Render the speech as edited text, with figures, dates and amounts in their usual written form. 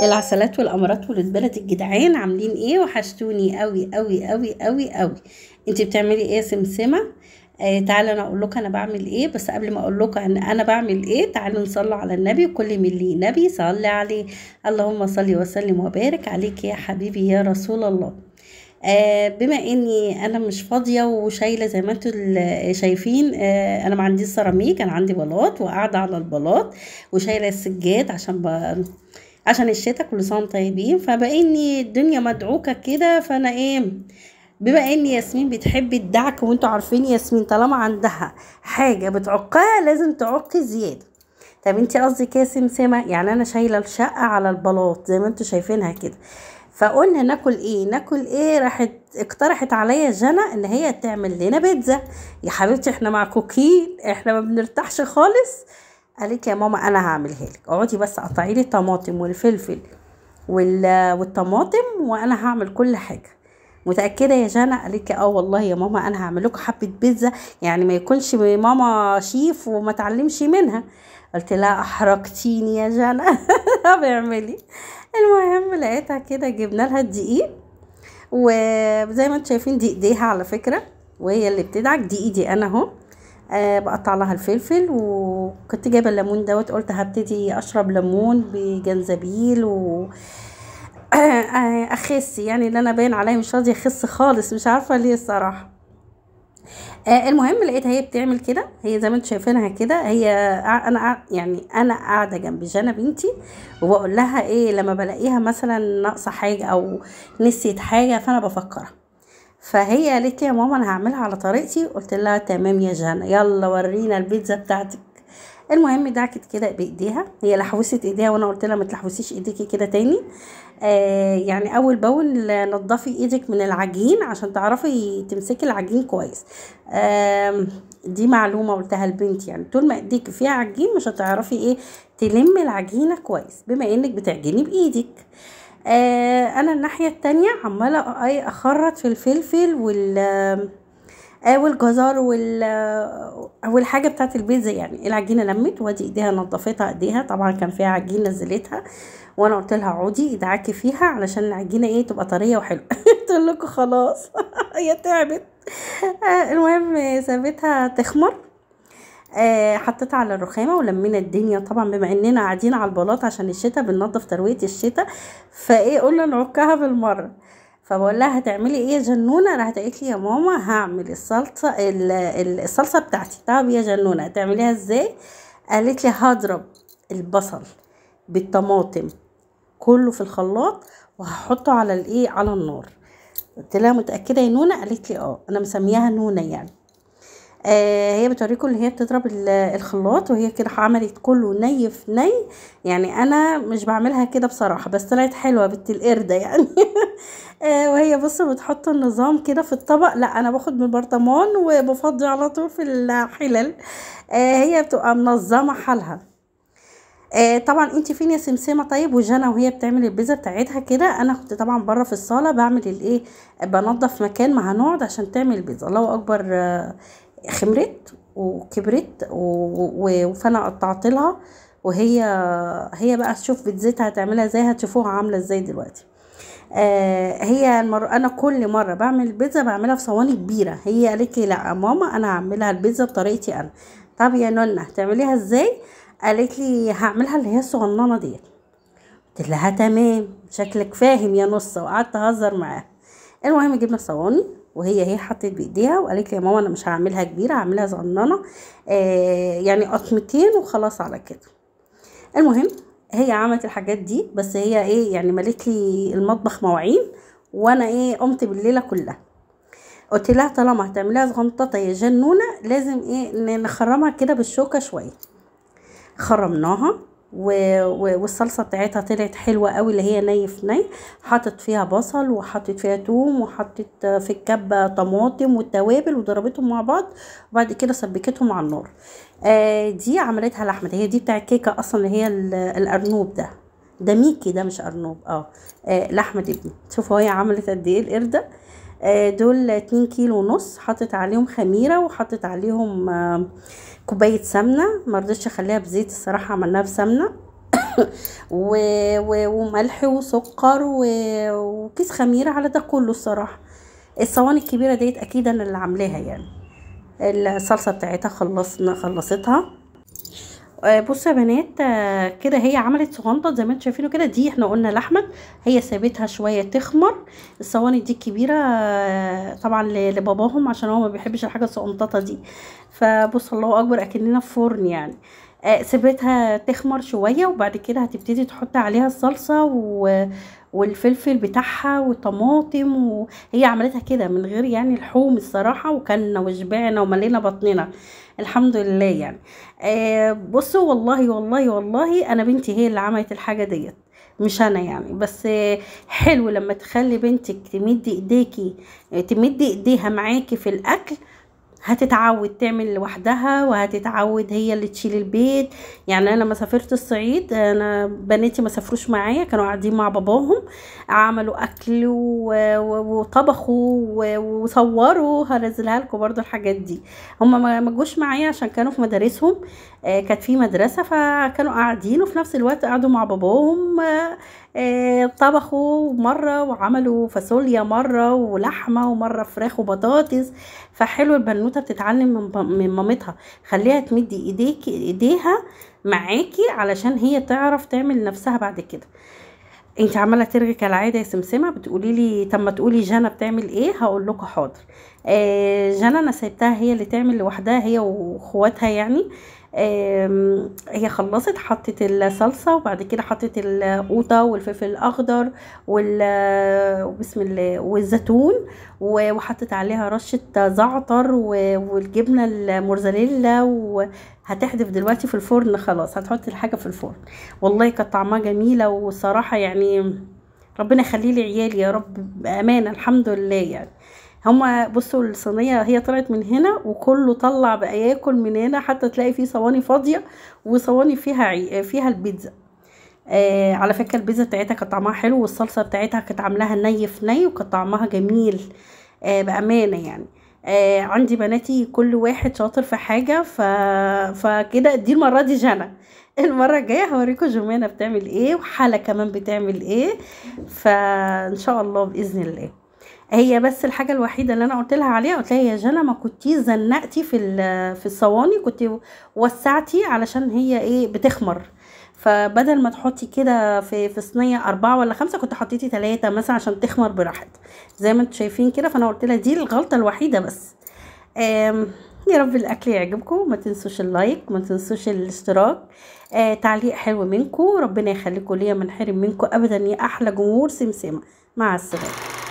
العسلات والامارات ولاد بلد الجدعان عاملين ايه؟ وحشتوني قوي قوي قوي قوي قوي. انتي بتعملي ايه يا سمسمه؟ تعالى انا اقول لكم انا بعمل ايه. بس قبل ما اقول لكم ان انا بعمل ايه، تعالوا نصلي على النبي، وكل من ليه نبي صلي عليه. اللهم صل وسلم وبارك عليك يا حبيبي يا رسول الله. بما اني انا مش فاضيه وشايله زي ما انتوا شايفين، انا ما عنديش سيراميك، انا عندي بلاط وقاعده على البلاط وشايله السجاد عشان الشتاء. كل سنه وانتم طيبين. فبقيني الدنيا مدعوكه كده، فانا ايه، بما ان ياسمين بتحب الدعك، وانتوا عارفين ياسمين طالما عندها حاجه بتعقها لازم تعق زياده. طب انتي قصدك ايه يا سمسمه؟ يعني انا شايله الشقه على البلاط زي ما انتوا شايفينها كده، فقلنا ناكل ايه. راحت اقترحت عليا جنى ان هي تعمل لنا بيتزا. يا حبيبتي احنا مع كوكين، احنا ما بنرتاحش خالص. قالت يا ماما انا هعملها لك، اقعدي بس قطعي لي الطماطم والفلفل والطماطم وانا هعمل كل حاجه. متاكده يا جنى؟ قالت لي اه والله يا ماما انا هعمل لكم حبه بيتزا، يعني ما يكونش ماما شيف وما تعلمش منها. قلت لها احرجتيني يا جنى. طب اعملي. المهم لقيتها كده، جبنا لها الدقيق، وزي ما انتم شايفين دي ايديها على فكره، وهي اللي بتدعك. دي ايدي انا اهو. بقطع لها الفلفل، وكنت جايبه الليمون دوت، قلت هبتدي اشرب ليمون بجنزبيل اخس، يعني اللي انا باين عليا مش راضيه اخس خالص، مش عارفه ليه الصراحه. المهم لقيتها هي بتعمل كده، هي زي ما انتم شايفينها كده. هي انا قاعده جنب جنى بنتي، وبقول لها ايه لما بلاقيها مثلا ناقصه حاجه او نسيت حاجه فانا بفكرها. فهي قالت لي يا ماما انا هعملها على طريقتي. قلت لها تمام يا جنى، يلا ورينا البيتزا بتاعتك. المهم دعكت كده بايديها، هي لحوست ايديها وانا قلت لها ما تلحوسيش ايديكي كده تاني. يعني اول باول نضفي ايدك من العجين عشان تعرفي تمسكي العجين كويس. دي معلومه قلتها لبنتي، يعني طول ما ايديك فيها عجين مش هتعرفي ايه تلمي العجينه كويس بما انك بتعجني بايدك. انا الناحيه التانية عماله اخرط في الفلفل والجزر والحاجه بتاعت البيتزا. يعني العجينه لمت وادي ايديها نضفتها، ايديها طبعا كان فيها عجين نزلتها، وانا قلت لها اقعدي ادعكي فيها علشان العجينه ايه تبقى طريه وحلوه. قلت لكم خلاص. هي تعبت. المهم سابتها تخمر. حطيتها على الرخامه ولمينا الدنيا. طبعا بما اننا قاعدين على البلاط عشان الشتاء بننضف ترويه الشتاء، فايه قلنا نعكها بالمره. فبقول لها هتعملي ايه يا جنونه؟ راحت قالت لي يا ماما هعمل الصلصه بتاعتي. طب يا جنونه هتعمليها ازاي؟ قالت لي هضرب البصل بالطماطم كله في الخلاط وهحطه على الايه على النار. قلت لها متاكده يا نونه؟ قالت لي اه، انا مسمياها نونه يعني. هي بتوريكم اللي هي بتضرب الخلاط، وهي كده عملت كله ني في ني. يعني انا مش بعملها كده بصراحه، بس طلعت حلوه بنت القرده يعني. وهي بصوا بتحط النظام كده في الطبق، لا انا باخد من البرطمان وبفضي على طول في الحلل. هي بتبقى منظمه حالها. طبعا انت فين يا سمسمه؟ طيب وجنى وهي بتعمل البيتزا بتاعتها كده، انا كنت طبعا بره في الصاله بعمل الايه، بنظف مكان ما هنقعد عشان تعمل البيتزا. الله اكبر. خمرت وكبرت فانا قطعت لها، وهي بقى تشوف بيتزتها هتعملها ازاي، هتشوفوها عامله ازاي دلوقتي. انا كل مره بعمل البيتزا بعملها في صواني كبيره. هي قالت لي لا يا ماما انا هعملها البيتزا بطريقتي انا. طب يا نونه هتعمليها ازاي؟ قالت لي هعملها اللي هي الصغننه ديت. قلت لها تمام، شكلك فاهم يا نص، وقعدت اهزر معاها. المهم جبنا صواني، وهي حطت بايديها وقالت لي يا ماما انا مش هعملها كبيره، هعملها صغننه، يعني قطمتين وخلاص على كده. المهم هي عملت الحاجات دي، بس هي ايه يعني ملت لي المطبخ مواعين، وانا ايه قمت بالليله كلها. قلت لها طالما هتعمليها صغنططه يا جنونه لازم ايه نخرمها كده بالشوكه شويه. خرمناها والصلصه بتاعتها طلعت حلوه قوي، اللي هي ني في ني. حطت فيها بصل وحطت فيها توم وحطت في الكبه طماطم والتوابل وضربتهم مع بعض، وبعد كده سبكتهم على النار. دي عملتها لاحمد، هي دي بتاع الكيكه اصلا، اللي هي الارنوب ده ميكي، ده مش ارنوب. لاحمد ابني. شوفوا هي عملت قد ايه القرده. دول 2 كيلو ونص. حطت عليهم خميرة وحطت عليهم كوباية سمنة، مرضتش اخليها بزيت الصراحة، عملناها بسمنة وملح وسكر وكيس خميرة على ده كله. الصراحة الصواني الكبيرة ديت اكيد انا اللي عاملاها يعني. الصلصة بتاعتها خلصتها. بصوا يا بنات، كده هي عملت صغنطة زي ما انتم شايفينه كده. دي احنا قلنا لحمة، هي سابتها شوية تخمر. الصواني دي الكبيرة طبعا لباباهم عشان هو ما بيحبش الحاجة الصغنططة دي. فبصوا الله اكبر اكننا في فرن يعني. سيبتها تخمر شوية وبعد كده هتبتدي تحط عليها الصلصة والفلفل بتاعها والطماطم، وهي عملتها كده من غير يعني لحوم الصراحة، وكلنا وشبعنا وملينا بطننا الحمد لله يعني. بصوا والله والله والله انا بنتي هي اللي عملت الحاجة ديت مش انا يعني. بس حلو لما تخلي بنتك تمد ايديها معاكي في الاكل، هتتعود تعمل لوحدها وهتتعود هي اللي تشيل البيت. يعني انا لما سافرت الصعيد، انا بناتي ما سافروش معايا، كانوا قاعدين مع باباهم، عملوا اكل وطبخوا وصوروا. هنزلها لكم برضو الحاجات دي. هم ما جوش معايا عشان كانوا في مدارسهم، كانت في مدرسة، فكانوا قاعدين وفي نفس الوقت قعدوا مع باباهم. طبخوا مرة وعملوا فاصوليا مرة ولحمة ومرة فراخ وبطاطس. فحلو البنوتة بتتعلم من مامتها. خليها تمدي ايديها معاكي علشان هي تعرف تعمل نفسها بعد كده. انت عماله ترغي كالعاده يا سمسمه، بتقولي لي طب ما تقولي جنى بتعمل ايه. هقول لكم حاضر. جنى انا سيبتها هي اللي تعمل لوحدها، هي واخواتها يعني. هي خلصت، حطت الصلصه وبعد كده حطت القوطه والفلفل الاخضر وبسم الله والزيتون، وحطت عليها رشه زعتر والجبنه الموزاريلا، وهتحدف دلوقتي في الفرن. خلاص هتحط الحاجه في الفرن. والله كانت طعمها جميله وصراحه يعني ربنا يخلي لي عيالي يا رب بامانه الحمد لله يعني. هما بصوا الصينيه هي طلعت من هنا وكله طلع بقى ياكل من هنا، حتى تلاقي فيه صواني فاضيه وصواني فيها البيتزا. على فكره البيتزا بتاعتها كانت طعمها حلو، والصلصه بتاعتها كانت عاملاها ني في ني وكانت طعمها جميل بامانه يعني. عندي بناتي كل واحد شاطر في حاجه، فكده دي المره دي جنى. المره الجايه هوريكم جمانه بتعمل ايه وحلا كمان بتعمل ايه، فان شاء الله باذن الله. هي بس الحاجه الوحيده اللي انا قلت لها عليها، قلت لها يا جنى ما كنتيش زنقتي في الصواني، كنت وسعتي علشان هي ايه بتخمر. فبدل ما تحطي كده في صينيه 4 ولا 5 كنت حطيتي 3 مثلا عشان تخمر براحتها زي ما انتم شايفين كده. فانا قلت لها دي الغلطه الوحيده بس. يا رب الاكل يعجبكم، ما تنسوش اللايك، ما تنسوش الاشتراك، تعليق حلو منكم. ربنا يخليكم ليا، ما نحرم منكم ابدا يا احلى جمهور سمسمه. مع السلامه.